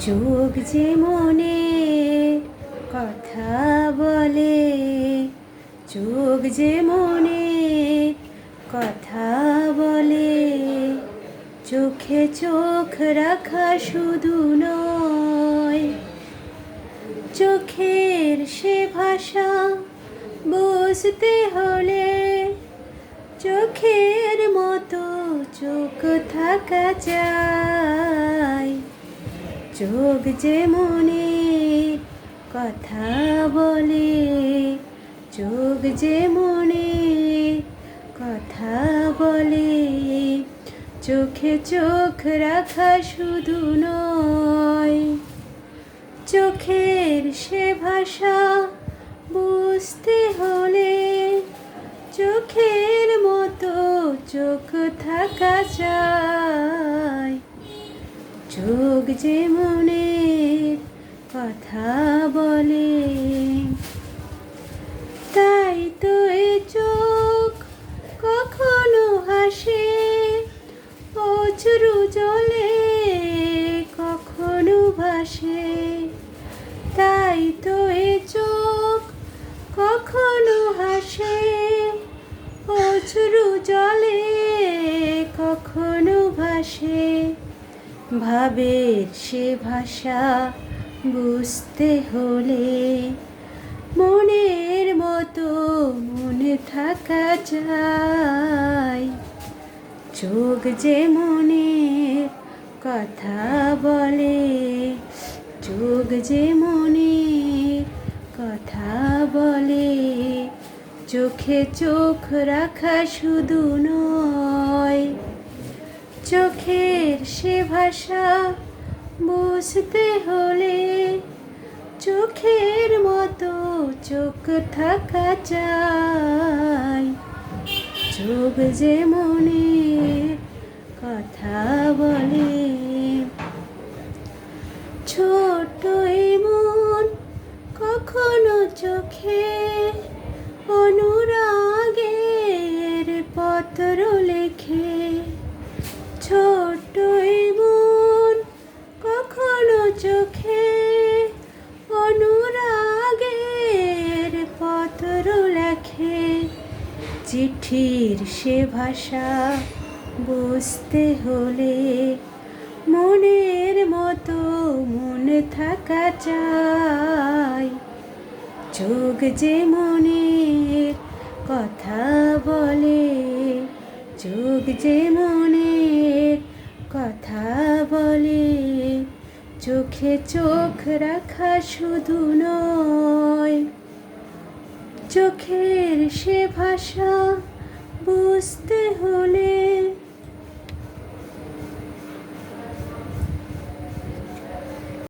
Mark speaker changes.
Speaker 1: চোখ যে মনের কথা বলে, চোখ যে মনের কথা বলে। চোখে চোখ রাখা শুধু নয়, চোখের সে ভাষা বুঝতে হলে চোখের মতো চোখ থাকা চাই। চোখ যে মনের কথা বলে, চোখ যে মনের কথা বলে। চোখে চোখ রাখা শুধু নয়, চোখের সে ভাষা বুঝতে হলে চোখের মতো চোখ থাকা চাই। চোখ যে মনের কথা বলে, তাই তো এ চোখ কখনো হাসে অশ্রু জলে, কখনো ভাসে। তাই তো এ চোখ কখনো হাসে অশ্রু জলে, কখনো ভাসে। ভাবের সে ভাষা বুঝতে হলে মনের মতো মনে থাকা চাই। চোখ যে মনের কথা বলে, চোখ যে মনের কথা বলে। চোখে চোখ রাখা শুধু নয়, চোখের সে ভাষা বুঝতে হলে চোখের মতো চোখ থাকা চাই। চোখ যে মনের কথা বলে। ছোট এই মন কখনো চোখে অনুরাগের পত্র লেখে। ছোট এই মন কখনো চোখে অনুরাগের পত্র লেখে। চিঠির সে ভাষা বুঝতে হলে মনের মতো মনে থাকা চাই। চোখ যে মনের কথা বলে, চোখ যে মনের কথা বলে। চোখে চোখ রাখা শুধু নয়, চোখের সে ভাষা বুঝতে হলে